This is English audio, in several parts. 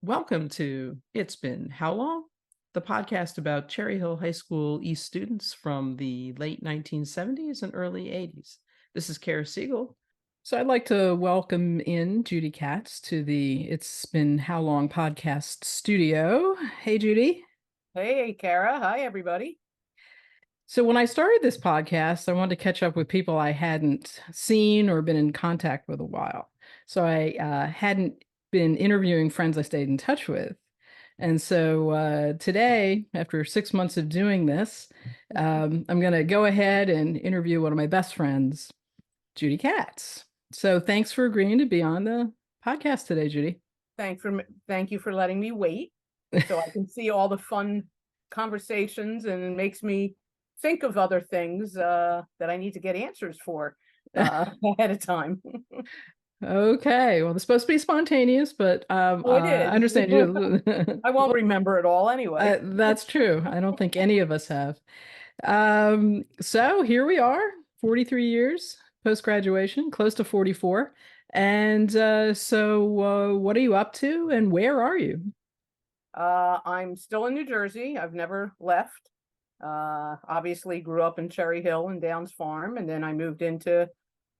Welcome to It's Been How Long? The podcast about Cherry Hill High School East students from the late 1970s and early 80s. This is Kara Siegel. So I'd like to welcome in Judy Katz to the It's Been How Long podcast studio. Hey, Judy. Hey, Kara. Hi, everybody. So when I started this podcast, I wanted to catch up with people I hadn't seen or been in contact with a while. So I hadn't been interviewing friends I stayed in touch with. And so today, after 6 months of doing this, I'm going to go ahead and interview one of my best friends, Judy Katz. So thanks for agreeing to be on the podcast today, Judy. Thank you for letting me wait so I can see all the fun conversations, and it makes me think of other things that I need to get answers for ahead of time. Okay, well, it's supposed to be spontaneous, but Oh, it I is. understand you. I won't remember it all anyway. That's true. I don't think any of us have. So here we are, 43 years post-graduation, close to 44. And what are you up to and where are you? I'm still in New Jersey. I've never left. Obviously grew up in Cherry Hill and Downs Farm, and then I moved into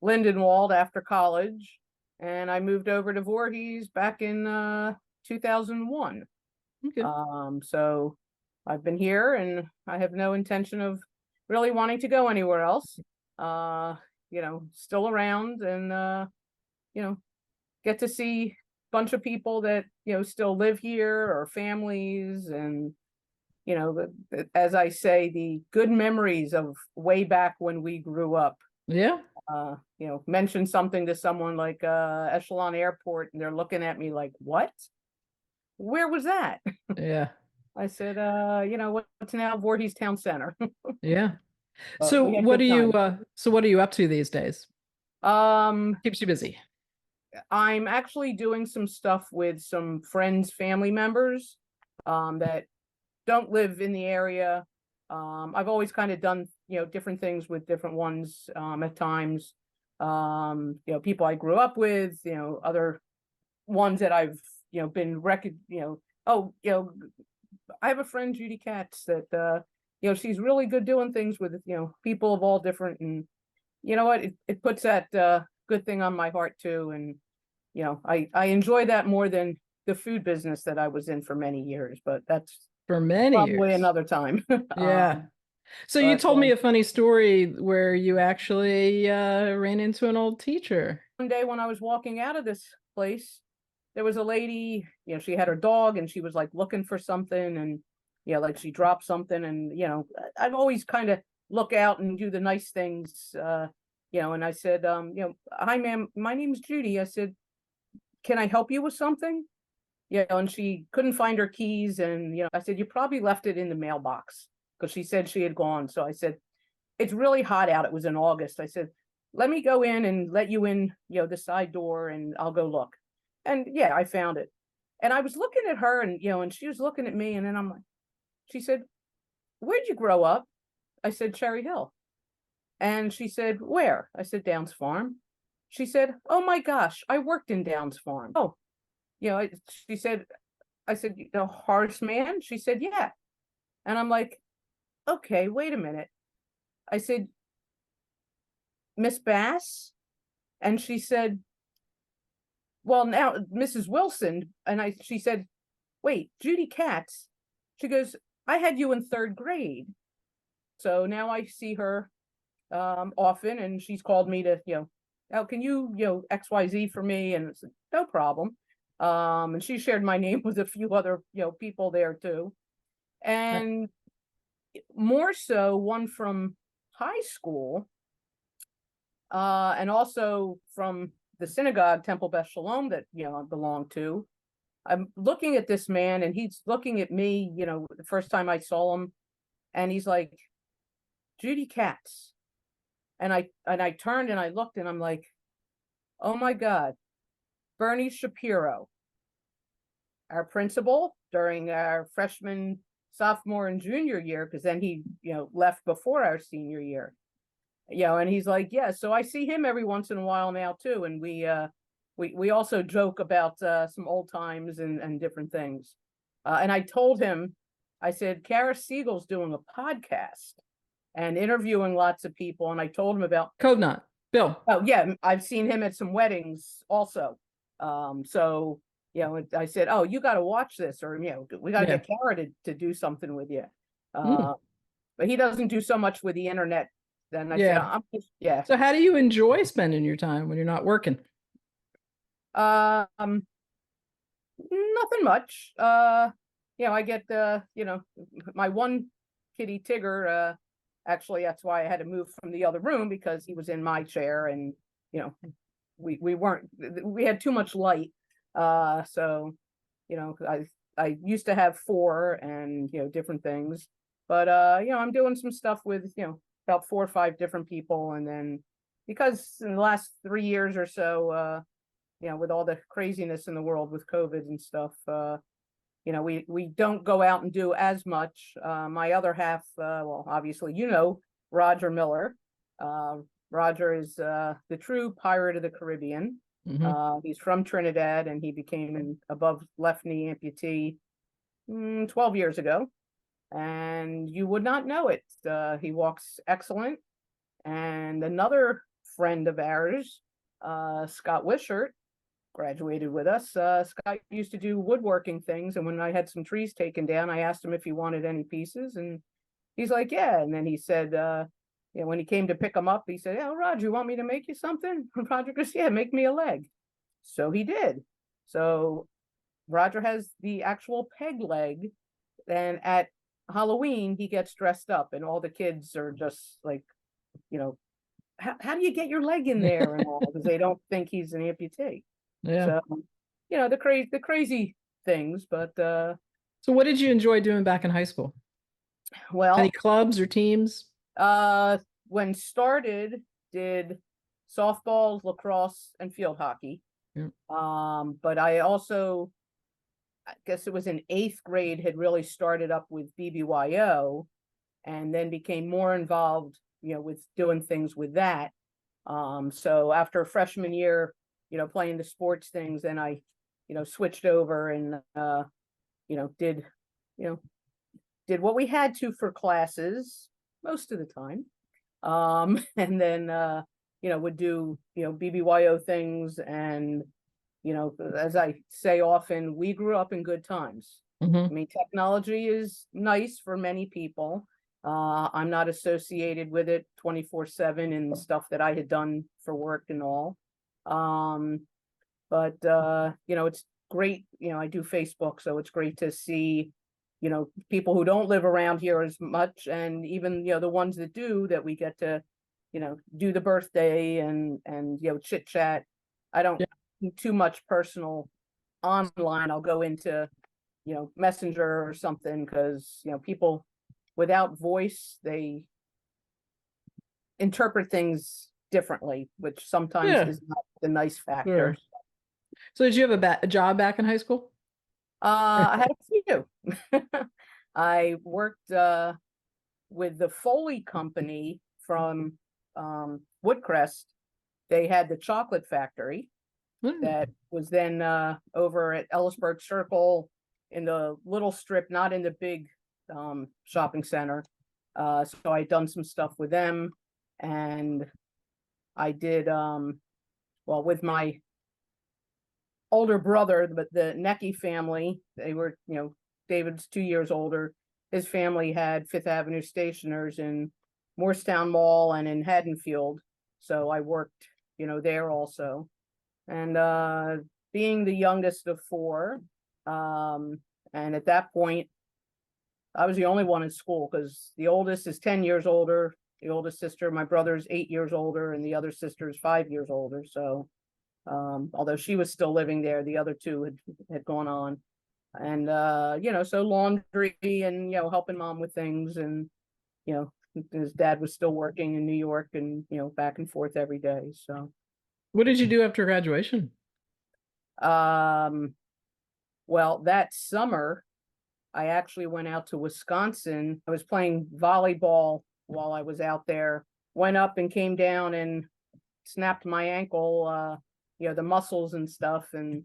Lindenwold after college, and I moved over to Voorhees back in 2001. Okay. So I've been here, and I have no intention of really wanting to go anywhere else. Still around, and get to see a bunch of people that still live here, or families, and as I say, the good memories of way back when we grew up. Yeah. Mention something to someone like Echelon Airport, and they're looking at me like, what? Where was that? Yeah. I said, what's now Voorhees Town Center. Yeah. But So we had what good are you times. what are you up to these days? Um, Keeps you busy. I'm actually doing some stuff with some friends, family members, that don't live in the area. I've always kind of done, different things with different ones, at times. People I grew up with, other ones that I've, been I have a friend, Judy Katz, that, she's really good doing things with, people of all different, and you know what, it puts that, good thing on my heart too. And, I enjoy that more than the food business that I was in for many years, but that's For many probably years. another time. Yeah. So you But told me a funny story where you actually ran into an old teacher. one day when I was walking out of this place, there was a lady, she had her dog, and she was like looking for something, and like she dropped something, and I've always kind of look out and do the nice things, and I said, hi ma'am, my name is Judy. I said, can I help you with something? And she couldn't find her keys, and I said, you probably left it in the mailbox, because she said she had gone. So I said, it's really hot out. It was in August. I said, let me go in and let you in, the side door, and I'll go look. And yeah, I found it. And I was looking at her, and and she was looking at me, and then I'm like, she said, where'd you grow up? I said, Cherry Hill. And she said, where? I said, Downs Farm. She said, oh my gosh, I worked in Downs Farm. Oh, she said, I said, Horace Mann? She said, yeah. And I'm like, okay, wait a minute. I said, Miss Bass? And she said, well, now Mrs. Wilson. And she said, wait, Judy Katz. She goes, I had you in third grade. So now I see her often, and she's called me to, oh, can you, XYZ for me? And it's no problem. And she shared my name with a few other, people there too. And more so one from high school, and also from the synagogue, Temple Beth Shalom, that I belong to. I'm looking at this man, and he's looking at me, the first time I saw him, and he's like, Judy Katz. And I turned and I looked, and I'm like, oh my God, Bernie Shapiro, our principal during our freshman, sophomore, and junior year, because then he, left before our senior year. And he's like, yeah, so I see him every once in a while now too. And we we also joke about some old times and different things. And I told him, I said, Kara Siegel's doing a podcast and interviewing lots of people. And I told him about, Code Knot, Bill. oh yeah, I've seen him at some weddings also. So, I said, oh, you got to watch this, or, we got to Yeah. get Kara to do something with you. Mm. But he doesn't do so much with the internet. Then I said, Yeah. yeah. So how do you enjoy spending your time when you're not working? Um, Nothing much. I get my one kitty Tigger, actually that's why I had to move from the other room, because he was in my chair, and we had too much light. So I used to have four, and different things. But I'm doing some stuff with about 4 or 5 different people, and then because in the last 3 years or so, with all the craziness in the world with COVID and stuff, we don't go out and do as much. My other half, well, obviously, Roger Miller. Roger is the true pirate of the Caribbean. Mm-hmm. He's from Trinidad, and he became an above left knee amputee 12 years ago. And you would not know it. He walks excellent. And another friend of ours, Scott Wishart, graduated with us. Scott used to do woodworking things, and when I had some trees taken down, I asked him if he wanted any pieces, and he's like, yeah. And then he said, when he came to pick them up, he said, "Oh, Roger, you want me to make you something?" And Roger goes, "Yeah, make me a leg." So he did. So Roger has the actual peg leg, and at Halloween he gets dressed up, and all the kids are just like, how do you get your leg in there, and all, because they don't think he's an amputee. Yeah. So, the crazy things, but So what did you enjoy doing back in high school? Any well, clubs or teams? when started, did softball, lacrosse, and field hockey. Yeah. But I also, I guess it was in 8th grade, had really started up with BBYO, and then became more involved, with doing things with that. So after freshman year, playing the sports things, then I, switched over and, did, did what we had to for classes most of the time. And then, would do, BBYO things. And, as I say often, we grew up in good times. Mm-hmm. I mean, technology is nice for many people. I'm not associated with it 24/7 and stuff that I had done for work and all. But it's great. I do Facebook, so it's great to see, people who don't live around here as much, and even, the ones that do, that we get to, do the birthday and chit chat. I don't Yeah. do too much personal online. I'll go into, Messenger or something, because, people without voice, they interpret things differently, which sometimes Yeah. is not the nice factor. Sure. So did you have a job back in high school? I had a few. I worked with the Foley Company from Woodcrest. They had the chocolate factory that was then over at Ellisburg Circle, in the little strip, not in the big shopping center. So I done some stuff with them, and I did with my older brother, but the Necky family, they were, David's 2 years older. His family had Fifth Avenue Stationers in Morristown Mall and in Haddonfield. So I worked, there also. And being the youngest of four, and at that point, I was the only one in school, because the oldest is 10 years older. The oldest sister, my brother's 8 years older, and the other sister is 5 years older. So, although she was still living there, the other two had gone on. And, so laundry and, helping mom with things. And, his dad was still working in New York, and, back and forth every day. So, What did you do after graduation? well, that summer, I actually went out to Wisconsin. I was playing volleyball while I was out there, went up and came down and snapped my ankle the muscles and stuff. And,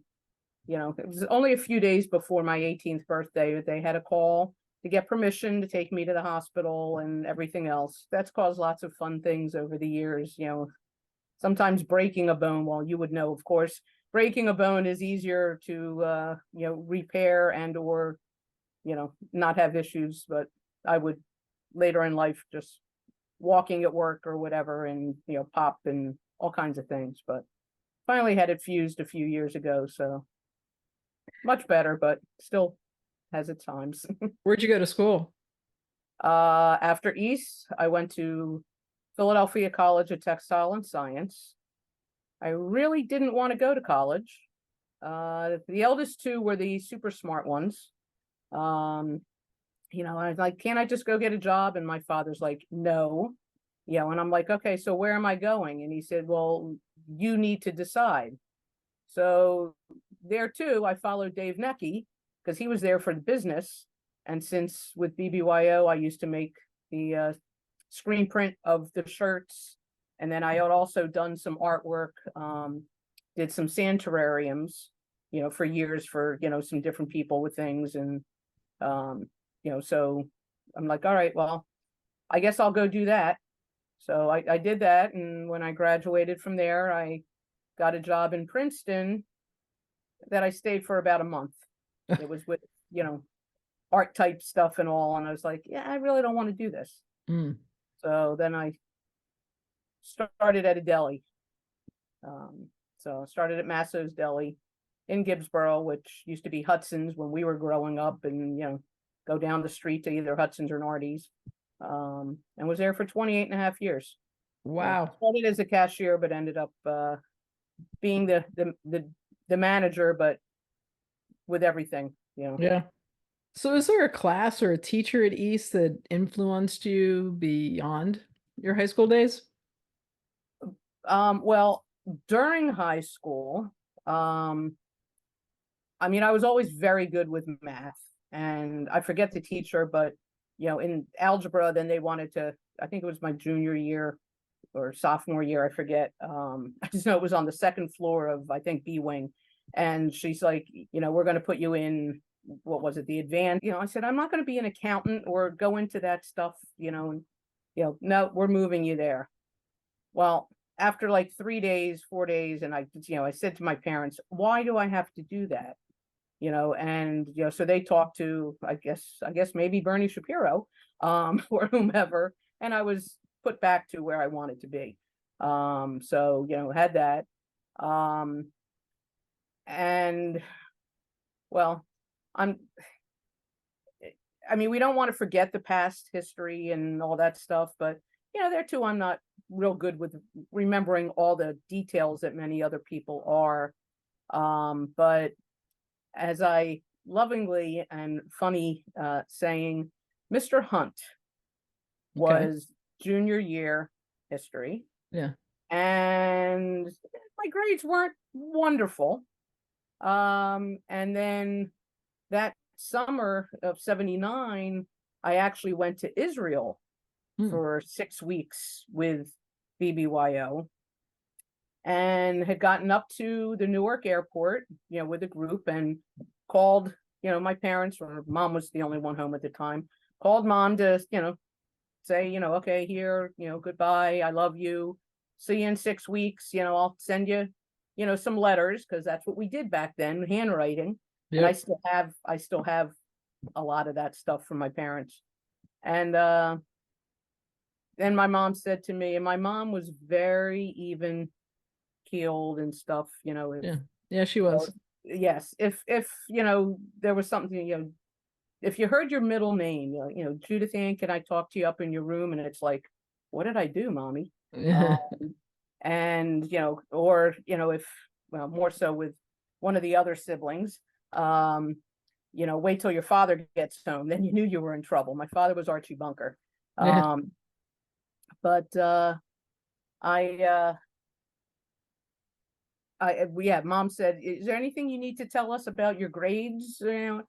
it was only a few days before my 18th birthday that they had a call to get permission to take me to the hospital and everything else. That's caused lots of fun things over the years, sometimes breaking a bone. Well, you would know, of course, breaking a bone is easier to, repair and or, not have issues. But I would later in life just walking at work or whatever and, pop and all kinds of things. But finally had it fused a few years ago. So much better, but still has its times. Where'd you go to school? After East, I went to Philadelphia College of Textile and Science. I really didn't want to go to college. The eldest two were the super smart ones. I was like, can't I just go get a job? And my father's like, no. And I'm like, okay, so where am I going? And he said, well, you need to decide. So there too, I followed Dave Necky because he was there for the business. And since with BBYO, I used to make the screen print of the shirts. And then I had also done some artwork, did some sand terrariums, for years for, some different people with things. And, so I'm like, all right, well, I guess I'll go do that. So I did that. And when I graduated from there, I got a job in Princeton that I stayed for about a month. It was with, art type stuff and all. And I was like, yeah, I really don't want to do this. Mm. So then I started at a deli. So I started at Masso's Deli in Gibbsboro, which used to be Hudson's when we were growing up, and, go down the street to either Hudson's or Nardi's. And was there for 28.5 years. Wow. Started as a cashier, but ended up being the manager, but with everything, Yeah. So is there a class or a teacher at East that influenced you beyond your high school days? Well, during high school, I was always very good with math, and I forget the teacher, but in algebra, then they wanted to, I think it was my junior year or sophomore year, I forget. I just know it was on the second floor of, I think, B wing. And she's like, we're going to put you in, what was it, the advanced, I said, I'm not going to be an accountant or go into that stuff, and, no, we're moving you there. Well, after like 3 days, 4 days, and I said to my parents, why do I have to do that? And, so they talked to, I guess maybe Bernie Shapiro, or whomever, and I was put back to where I wanted to be. So, had that. And well, we don't want to forget the past history and all that stuff, but there too, I'm not real good with remembering all the details that many other people are. But as I lovingly and funny saying, Mr. Hunt was junior year history. Yeah. And my grades weren't wonderful. And then that summer of 79, I actually went to Israel for 6 weeks with BBYO and had gotten up to the Newark airport, with a group, and called, my parents, or mom was the only one home at the time, called mom to, say, okay, here, goodbye, I love you, see you in 6 weeks, I'll send you, some letters, because that's what we did back then, handwriting. Yep. And I still have a lot of that stuff from my parents. And then my mom said to me, and my mom was very even keeled and stuff, Yeah, she was. Yes, if there was something, if you heard your middle name, Judith Ann, can I talk to you up in your room? And it's like, what did I do, mommy? And or if, well, more so with one of the other siblings, wait till your father gets home, then you knew you were in trouble. My father was Archie Bunker. But mom said, is there anything you need to tell us about your grades? And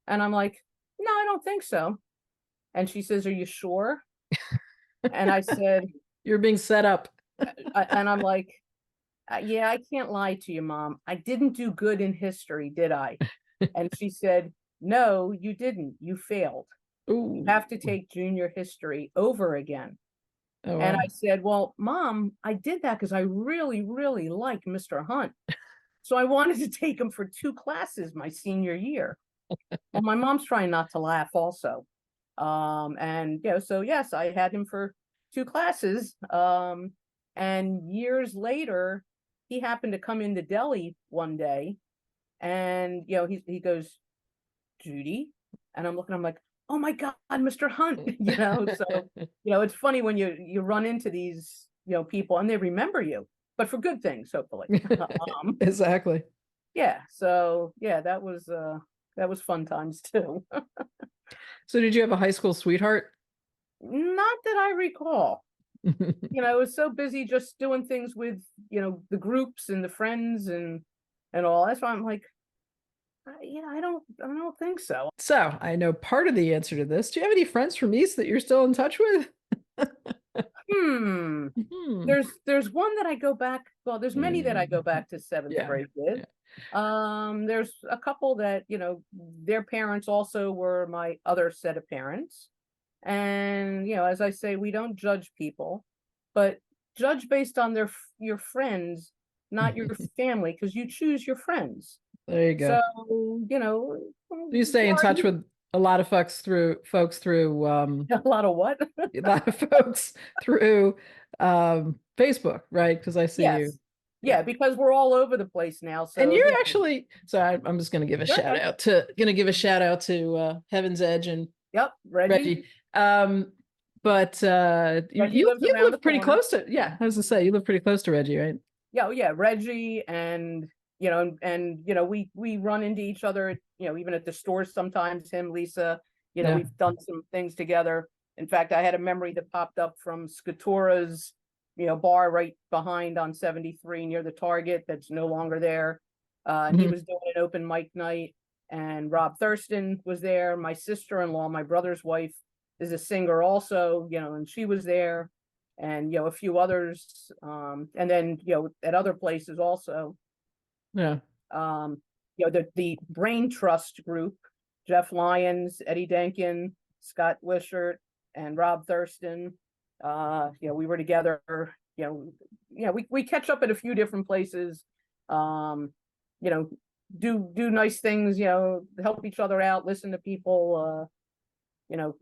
I'm like, no, I don't think so. And she says, are you sure? And I said, you're being set up. and I'm like, Yeah, I can't lie to you, Mom. I didn't do good in history, did I? And she said, no, you didn't. You failed. You Ooh. have to take junior history over again. Oh, And wow. I said, well, Mom, I did that because I really, really like Mr. Hunt. So I wanted to take him for 2 classes my senior year. Well, my mom's trying not to laugh also. And so yes, I had him for 2 classes. And years later, he happened to come into Delhi one day, and he goes, Judy, and I'm like, oh my God, Mr. Hunt, So it's funny when you run into these people and they remember you, but for good things, hopefully. Exactly. Yeah, so yeah, that was fun times too. So did you have a high school sweetheart? Not that I recall. I was so busy just doing things with, the groups and the friends and all. That's why I'm like, I don't think so. So I know part of the answer to this. Do you have any friends from East that you're still in touch with? Hmm. Hmm. There's one that I go back. Well, there's many that I go back to seventh Yeah. grade with. Yeah. There's a couple that, their parents also were my other set of parents. And, as I say, we don't judge people, but judge based on your friends, not your family, because you choose your friends. There you So, go. you know, Do you stay in touch with a lot of folks through a lot of what? a lot of folks through Facebook, right? Because I see you. Yes. Yeah. Yeah, because we're all over the place now. And So, you're actually, so I'm just going to give a go shout ahead. out to Heaven's Edge and Yep, Reggie. Reggie. But you Reggie lives you around the live pretty corner. close to, yeah, I was to say you live pretty close to Reggie, right? Yeah, oh yeah, Reggie, and we run into each other, even at the stores sometimes, him, Lisa, Yeah. we've done some things together. In fact, I had a memory that popped up from Scatura's, bar right behind on 73 near the Target that's no longer there. And he Mhm. was doing an open mic night, and Rob Thurston was there. My sister-in-law, my brother's wife, is a singer also, and she was there, and a few others, and then at other places also. Yeah. um the Brain Trust group, Jeff Lyons, Eddie Denkin, Scott Wishart, and Rob Thurston. We were together. We catch up at a few different places. You know do nice things, help each other out, listen to people. you know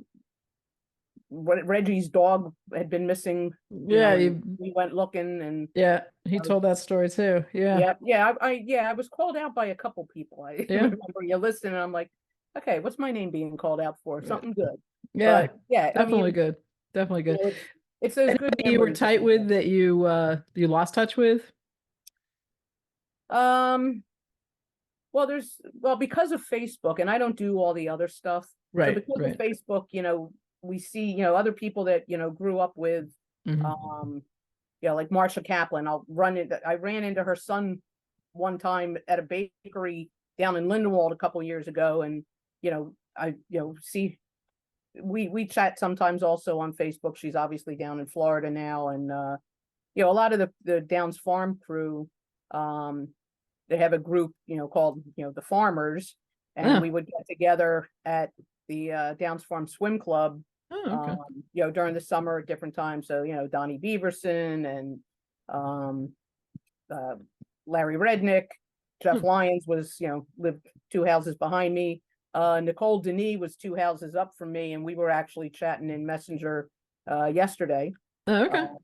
Reggie's dog had been missing, Yeah, and you we went looking, and yeah, he told that story too. Yeah. I was called out by a couple people. I Yeah. remember you listening, and I'm like, okay, what's my name being called out for? Yeah. Something good. Yeah. But yeah, I Definitely mean, good. Definitely good. it's those good Anybody you were memories that tight you with that you lost touch with? have. Well, because of Facebook, and I don't do all the other stuff. So Right, because of right. Facebook, we see, other people that, grew up with, Hmm. um, like Marsha Kaplan. I ran into her son one time at a bakery down in Lindenwold a couple years ago. And, I, see, we chat sometimes also on Facebook. She's obviously down in Florida now. And, a lot of the Downs Farm crew, um, they have a group, called, the Farmers, and Oh, we would get together at the Downs Farm Swim Club, oh, okay. during the summer at different times. So, Donnie Beaverson and um, uh, Larry Rednick, Hmm. Jeff Lyons was, lived 2 houses behind me. Nicole Denis was 2 houses up from me, and we were actually chatting in Messenger yesterday. Oh, okay. Um,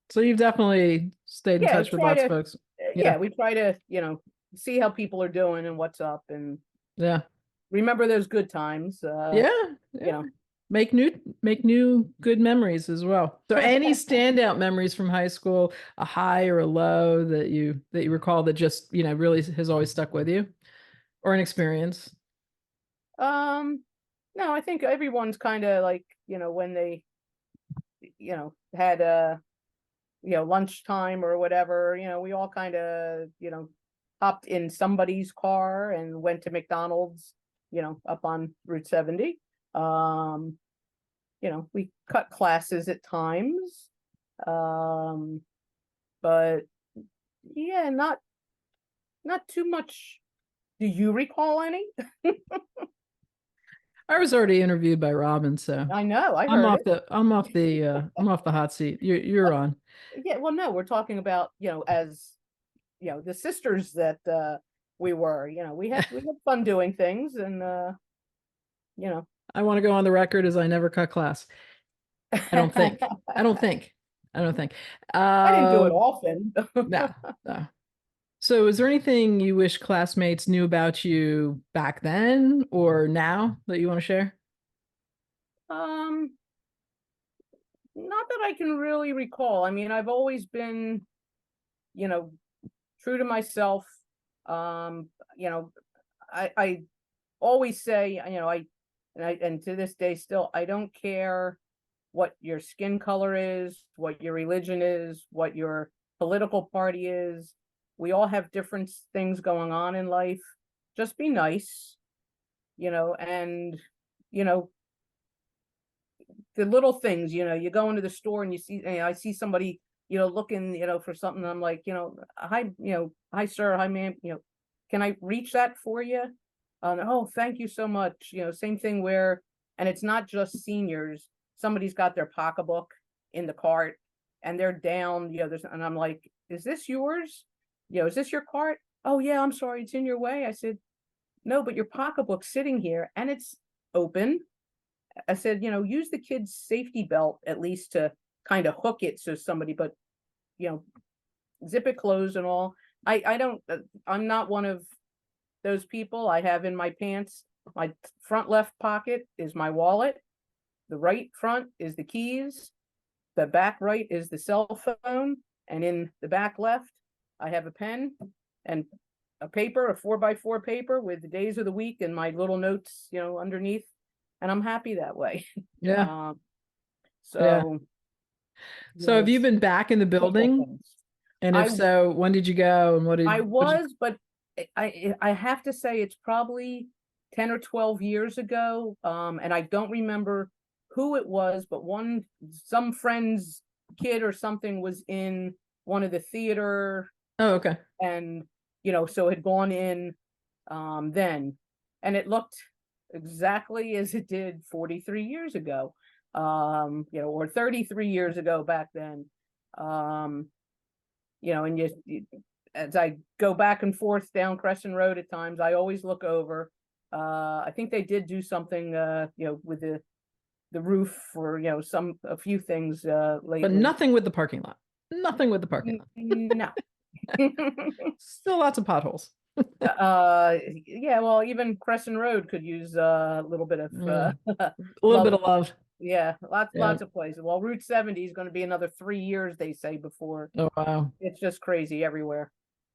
So you've definitely stayed in yeah, touch with lots of folks. Yeah. we try to, see how people are doing and what's up, and Yeah. remember those good times. Yeah. You Yeah. know, Make new good memories as well. So any standout memories from high school, a high or a low that you recall that just, really has always stuck with you or an experience? no, I think everyone's kind of like, when they, had a, lunchtime or whatever, we all kind of, hopped in somebody's car and went to McDonald's, up on Route 70. Um, we cut classes at times. Um, but yeah, not too much. Do you recall any? I was already interviewed by Robin, so I know, I I'm heard off it. the I'm off the hot seat. You're on. Yeah, well, no, we're talking about, as the sisters that we were, we had fun doing things, and you know. I want to go on the record as I never cut class. I don't think. I don't think. I don't think. I didn't do Uh, it often. no, no. So, is there anything you wish classmates knew about you back then or now that you want to share? Um, Not that I can really recall. I mean, I've always been, you know, true to myself. Um, you know, I always say, and to this day still, I don't care what your skin color is, what your religion is, what your political party is. We all have different things going on in life. Just be nice, and you know, the little things, you go into the store and you see, I see somebody, looking, for something. I'm like, hi, hi, sir, hi, ma'am, can I reach that for you? Oh, thank you so much. Same thing where, and it's not just seniors. Somebody's got their pocketbook in the cart and they're down, and I'm like, is this yours? Is this your cart? Oh yeah, I'm sorry, it's in your way. I said, no, but your pocketbook's sitting here and it's open. I said, use the kid's safety belt at least to kind of hook it so somebody, but you know, zip it closed and all. I don't, I'm not one of those people. I have in my pants, my front left pocket is my wallet, the right front is the keys, the back right is the cell phone, and in the back left, I have a pen and a paper, a 4x4 paper with the days of the week and my little notes, underneath, and I'm happy that way. Yeah, Um, yeah. so So, have you it's been back in the simple building? things. And if I so, when did you go and I what did you, was, but I have to say it's probably 10 or 12 years ago. And I don't remember who it was, but some friend's kid or something was in one of the theater, oh, okay. and so had gone in then, and it looked exactly as it did 43 years ago, or 33 years ago back then. Um, and as I go back and forth down Crescent Road at times, I always look over. I think they did do something, with the roof for, a few things But lately. nothing with the parking lot. Nothing with the parking lot. No. Still lots of potholes. Yeah, well, even Crescent Road could use a little bit of Yeah. A little bit love. of love. Yeah, Yeah. lots of places. Well, Route 70 is going to be another 3 years, they say, before. Oh, wow. It's just crazy everywhere.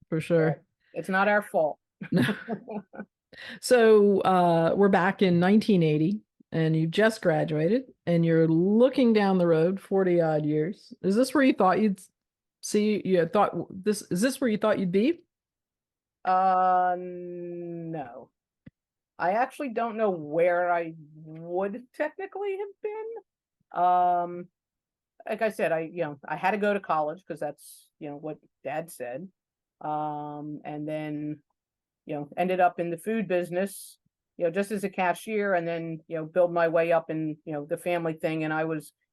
For But sure. it's not our fault. So we're back in 1980 and you just graduated and you're looking down the road 40 odd years. Is this where you thought you'd see you thought this is this where you thought you'd be? No. I actually don't know where I would technically have been. Like I said, I had to go to college because that's, what Dad said. And then, ended up in the food business, just as a cashier, and then, build my way up in, the family thing. And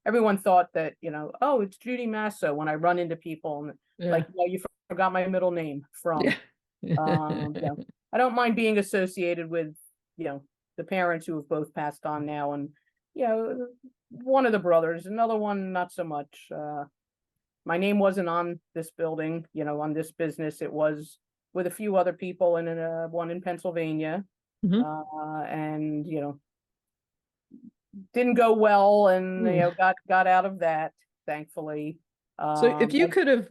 everyone thought that, oh, it's Judy Masso when I run into people and Yeah. like, well, you forgot my middle name Yeah. from. I don't mind being associated with, you know, the parents who have both passed on now, and one of the brothers, another one not so much. My name wasn't on this building, on this business. It was with a few other people and in one in Pennsylvania. Mhm. And didn't go well, and Hmm. got out of that, thankfully. So if you And could have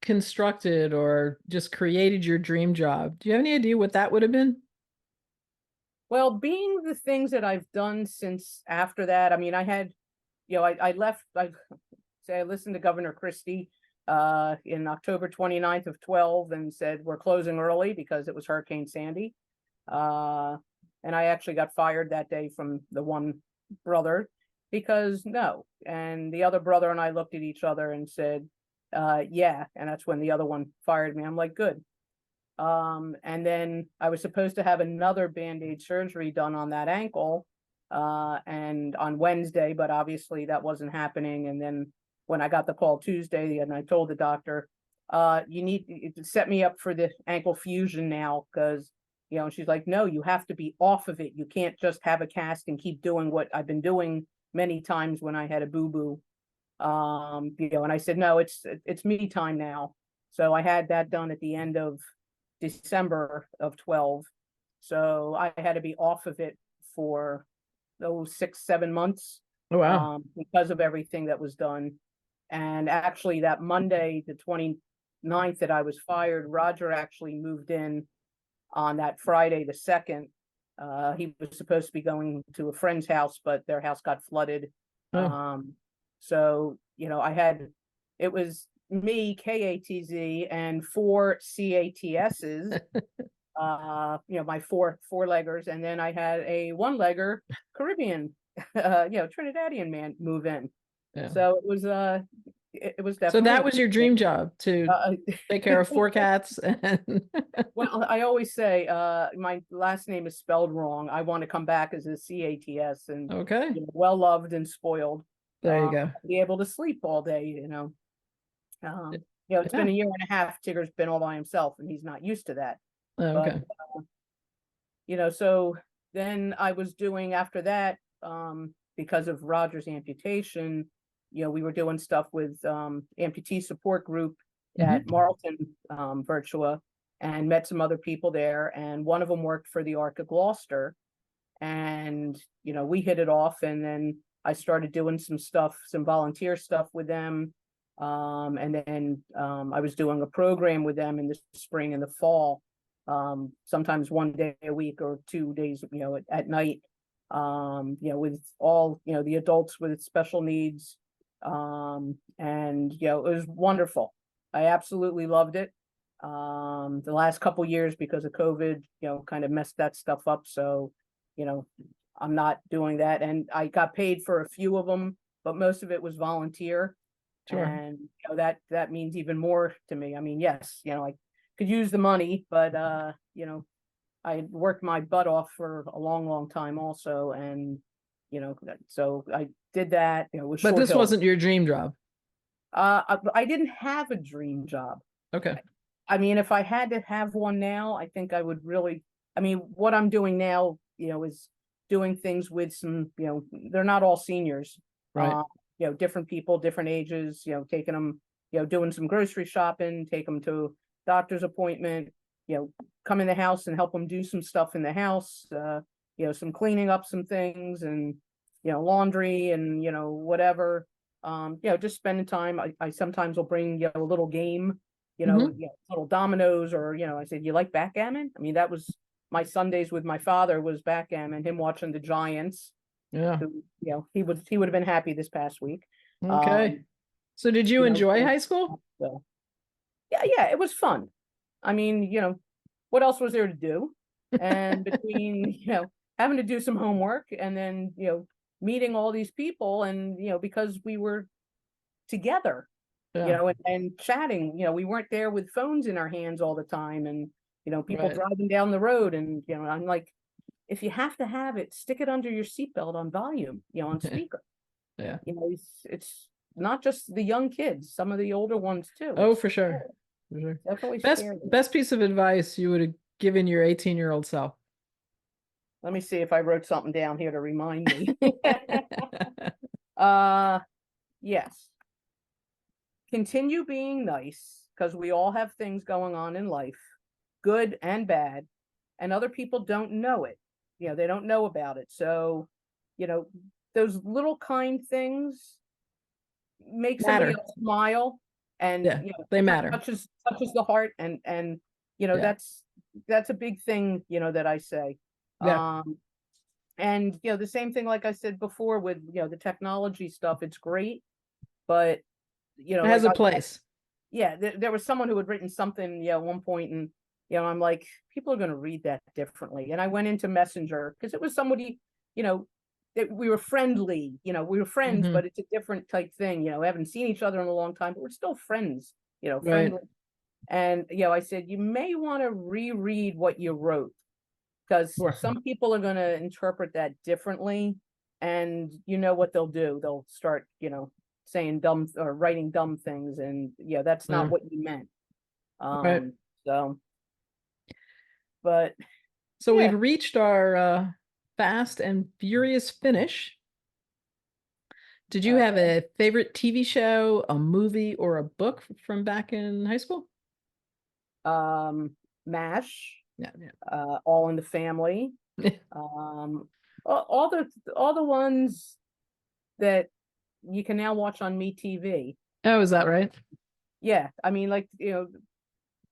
constructed or just created your dream job, do you have any idea what that would have been? well, being the things that I've done since after that, I mean, I had, I left, I listened to Governor Christie in October 29th of 12 and said, we're closing early because it was Hurricane Sandy. Uh, and I actually got fired that day from the one brother because no. And the other brother and I looked at each other and said, Yeah, and that's when the other one fired me. I'm like, good. And then I was supposed to have another Band-Aid surgery done on that ankle, and on Wednesday, but obviously that wasn't happening. And then when I got the call Tuesday, and I told the doctor, you need to set me up for the ankle fusion now, because, and she's like, no, you have to be off of it. You can't just have a cast and keep doing what I've been doing many times when I had a boo-boo. And I said, no, it's me time now. So I had that done at the end of December of 12. So I had to be off of it for those 6, 7 months, Oh, wow. because of everything that was done. And actually that Monday, the 29th that I was fired, Roger actually moved in on that Friday, the 2nd. He was supposed to be going to a friend's house, but their house got flooded. Oh, So, it was me, KATZ, and 4 CATSs, my four-leggers, and then I had a one-legger Caribbean, Trinidadian man move in. yeah. So it was So definitely that was your dream job, to uh, take care of 4 cats and well, I always say, my last name is spelled wrong. I want to come back as a CATS, and okay, well loved and spoiled. there you go. Be able to sleep all day. It's been Yeah. a year and a half. Tigger's been all by himself, and he's not used to that. Oh, But okay. so then I was doing after that, because of Roger's amputation. We were doing stuff with amputee support group Mhm. at Marlton, Virtua, and met some other people there. And one of them worked for the Arc of Gloucester, and we hit it off. And then I started doing some volunteer stuff with them. And then I was doing a program with them in the spring and the fall, sometimes one day a week or 2 days, at night, with all, the adults with special needs. And, it was wonderful. I absolutely loved it. The last couple years, because of COVID, kind of messed that stuff up. So, I'm not doing that. And I got paid for a few of them, but most of it was volunteer. Sure. And that means even more to me. I mean, yes, I could use the money, but I worked my butt off for a long, long time also. And so I did that, with But Short this Hill. wasn't your dream job. I didn't have a dream job. Okay. I mean, if I had to have one now, I think I would really, I mean, what I'm doing now, is doing things with some, they're not all seniors. Right. Different people, different ages, taking them, doing some grocery shopping, take them to doctor's appointment, come in the house and help them do some stuff in the house, some cleaning up some things, and, laundry, and, whatever. Just spending time. I sometimes will bring, a little game, Mhm. little dominoes, or, I said, you like backgammon? I mean, that was my Sundays with my father, was backgammon, him watching the Giants, Yeah. who, he would have been happy this past week. Okay. Um, So did you enjoy so, high school? yeah, it was fun. I mean, what else was there to do? And between, having to do some homework, and then, meeting all these people, and, because we were together, Yeah. and chatting, we weren't there with phones in our hands all the time, and, people Right. driving down the road, and, I'm like, if you have to have it, stick it under your seatbelt on volume, on speaker. Yeah. It's not just the young kids, some of the older ones too. Oh, It's for sure. For sure. definitely Best scary. best piece of advice you would have given your 18-year-old self. Let me see if I wrote something down here to remind me. uh yes. Continue being nice, because we all have things going on in life, good and bad, and other people don't know it. They don't know about it. So, you know, those little kind things make somebody Matter. else smile, and, Yeah, they matter. touches the heart, and Yeah. that's a big thing, that I say. Yeah. Um, and, the same thing, like I said before, with, the technology stuff, it's great, but, It has like a place. yeah, there was someone who had written something, at one point, and, I'm like, people are going to read that differently. And I went into Messenger, because it was somebody, we were friendly, we were friends, Hmm. but it's a different type thing. We haven't seen each other in a long time, but we're still friends, Right. friendly. And, I said, you may want to reread what you wrote, because Sure. some people are going to interpret that differently. And you know what they'll do? They'll start, saying dumb or writing dumb things. And that's not Yeah. what you meant. Right. So, but So yeah. we've reached our fast and furious finish. Did you have Okay. a favorite TV show, a movie, or a book from back in high school? Um, MASH, Yeah, All in the Family, yeah. um, all the ones that you can now watch on MeTV. Oh, is that right? Yeah, I mean, like,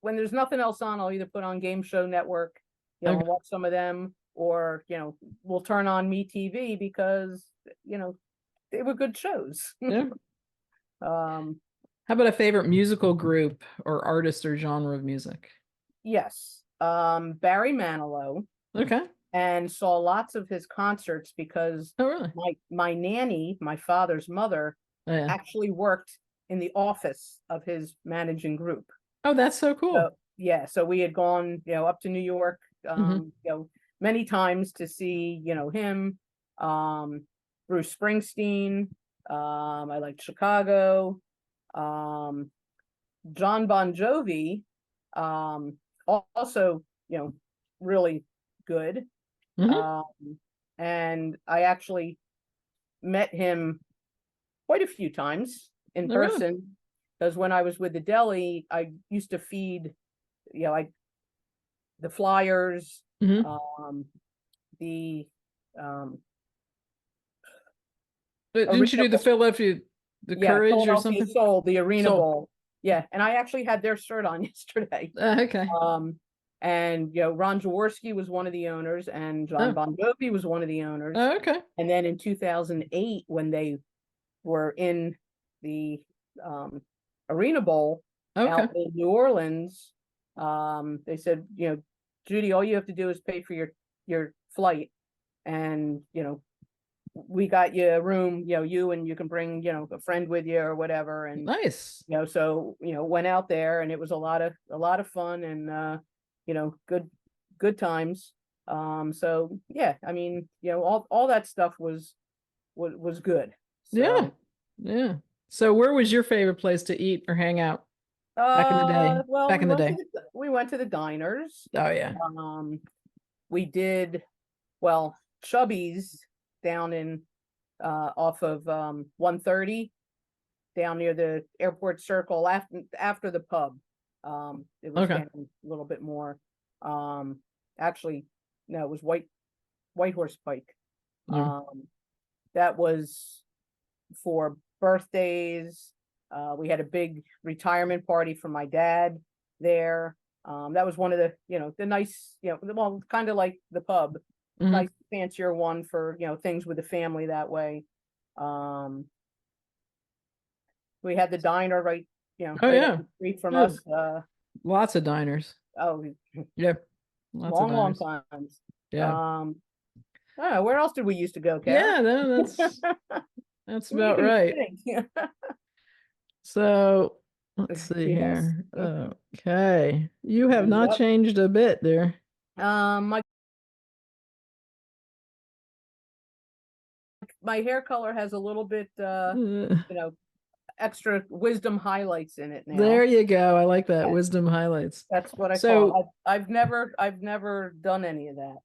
when there's nothing else on, I'll either put on Game Show Network, and Okay. watch some of them, or we'll turn on MeTV because they were good shows. Yeah. um, How about a favorite musical group or artist or genre of music? yes, Barry Manilow, Okay. and saw lots of his concerts because Oh, really? my nanny, my father's mother, Oh, yeah. actually worked in the office of his managing group. Oh, that's so So cool. yeah, so we had gone, up to New York, Hmm. many times to see, him, um, Bruce Springsteen. I liked Chicago. Um, John Bon Jovi, um, also, really good. Hmm. Um, and I actually met him quite a few times in Oh, really? person, because when I was with the deli, I used to feed, like the flyers, Hmm. um, the um, Didn't you arena do the bowl. Philadelphia, the Yeah, Courage or Philadelphia something? Soul, the arena Soul. bowl. Yeah, and I actually had their shirt on yesterday. Okay. Um, and Ron Jaworski was one of the owners, and John Oh. Bon Jovi was one of the owners. Oh, okay. And then in 2008, when they were in the um, Arena Bowl Okay. out in New Orleans, they said, Judy, all you have to do is pay for your flight, and we got you a room, and you can bring a friend with you or whatever. And Nice. so went out there, and it was a lot of fun, and good times. So yeah, I mean, all that stuff was good. Yeah. So Yeah. So where was your favorite place to eat or hang out back in the day? well, Back we in the went to day. the diners. Oh, yeah. Um, we did, well, Chubby's down in off of 130, down near the airport circle, after the pub. It was Okay. down a little bit more. Um, Actually, no, it was White Horse Pike. Yeah. That was for birthdays. We had a big retirement party for my dad there. That was one of the nice, well, kind of like the pub, Hmm. nice fancier one for, things with the family that way. Um, we had the diner Oh, right up yeah. the street from Yeah. us. Lots of diners. Oh, Yeah. Lots of long diners. times. Yeah. Um, I don't know, where else did we used to go, Kara? Yeah, no, that's Let me about even right. think. So let's see Yes. here. Okay. You have not Yep. changed a bit there. My hair color has a little bit Uh, you know extra wisdom highlights in it there now. you go. I like that. That- Wisdom highlights. that's what I call So, it. I've never done any of that.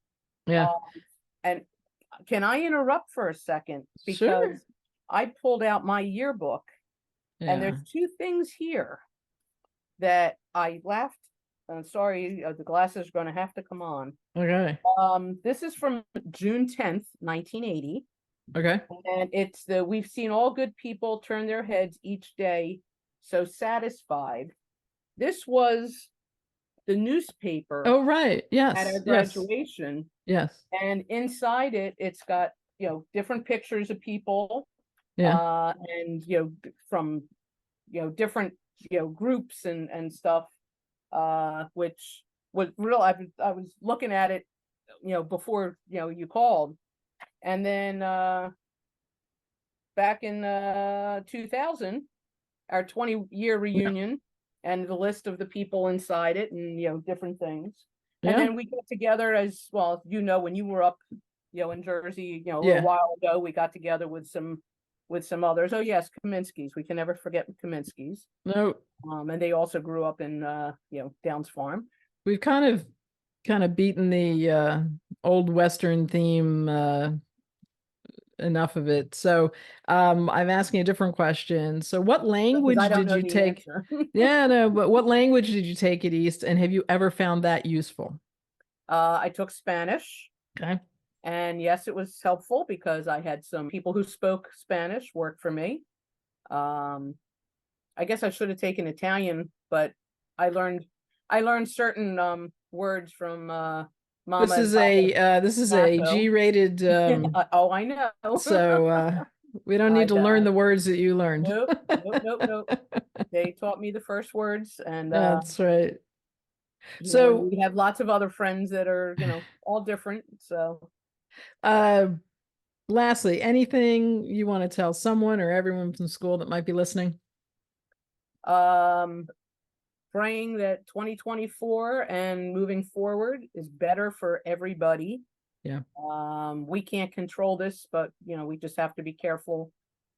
yeah, uh, and can I interrupt for a second, because sure. I pulled out my yearbook, and Yeah. there's two things here that I laughed. I'm sorry, the glasses are going to have to come on. Okay. This is from June 10th, 1980. Okay. And it's we've seen all good people turn their heads each day, so satisfied. This was the newspaper Oh, right. at our Yes. Yes. graduation, Yes. and inside it's got, different pictures of people, Yeah. and from different groups and stuff, which was real. I was looking at it, before you called, And then back in 2000, our 20-year Yeah. reunion, and the list of the people inside it, and different things. And Yeah. then we got together as well, when you were up, in Jersey, a little Yeah. while ago, we got together with some others. Oh yes, Kaminsky's. We can never forget Kaminsky's. No, And they also grew up in Downs Farm. we've kind of beaten the old Western theme enough of it. So I'm asking a different question. So what Because I language don't did know you the take? answer. Yeah, no, but what language did you take at East, and have you ever found that useful? I took Spanish, Okay. and yes, it was helpful because I had some people who spoke Spanish work for me. Um, I guess I should have taken Italian, but I learned I learned certain words from This Mama and is Papa a Napo. G-rated Oh, I know. so we don't need I, to learn I the words that you learned. nope, nope, nope, nope. They taught me the first words, and That's right. and So we have lots of other friends that are, all different. So uh lastly, anything you want to tell someone or everyone from school that might be listening? um praying that 2024 and moving forward is better for everybody. Yeah. We can't control this, but we just have to be careful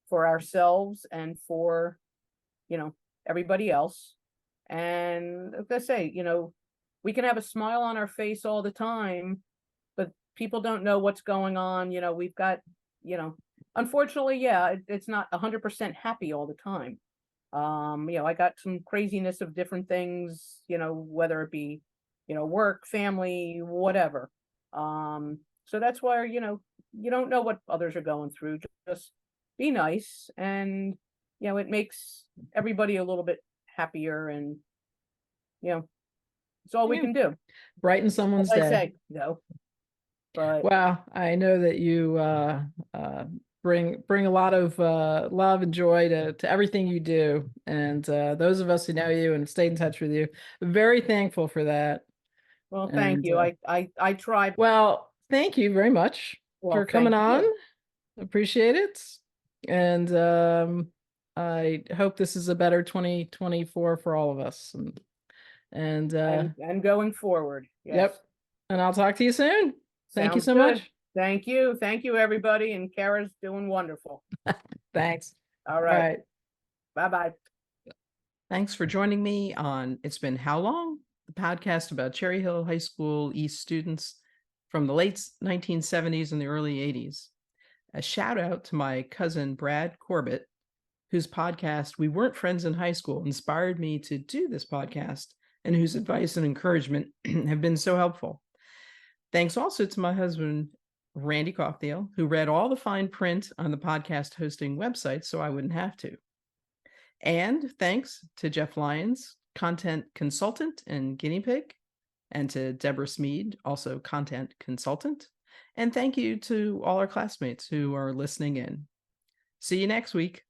for ourselves and for everybody else. And like I say, we can have a smile on our face all the time, but people don't know what's going on. We've got, you know, unfortunately, yeah, it's not 100% happy all the time. I got some craziness of different things, whether it be, work, family, whatever. So that's why, you don't know what others are going through. Just be nice, and it makes everybody a little bit happier, and you know, it's all we Yeah. can do. Brighten As someone's I day. say, but Well, I know that you bring a lot of love and joy to everything you do. And those of us who know you and have stayed in touch with you, very thankful for that. well, thank And you. I try. well, thank you very much Well, for coming thank on. you. Appreciate it. And I hope this is a better 2024 for all of us. And And going forward, yes. yep. And I'll talk to you soon. Thank you Sounds so good. much. Thank you, everybody. And Kara's doing wonderful. Thanks. All All right. right. Bye bye. Thanks for joining me on It's Been How Long? The podcast about Cherry Hill High School East students from the late 1970s and the early 80s. A shout out to my cousin Brad Corbett, whose podcast We Weren't Friends in High School inspired me to do this podcast, and whose advice and encouragement have been so helpful. Thanks also to my husband, Randy Coughdale, who read all the fine print on the podcast hosting website so I wouldn't have to. And thanks to Jeff Lyons, content consultant and guinea pig, and to Deborah Smead, also content consultant. And thank you to all our classmates who are listening in. See you next week.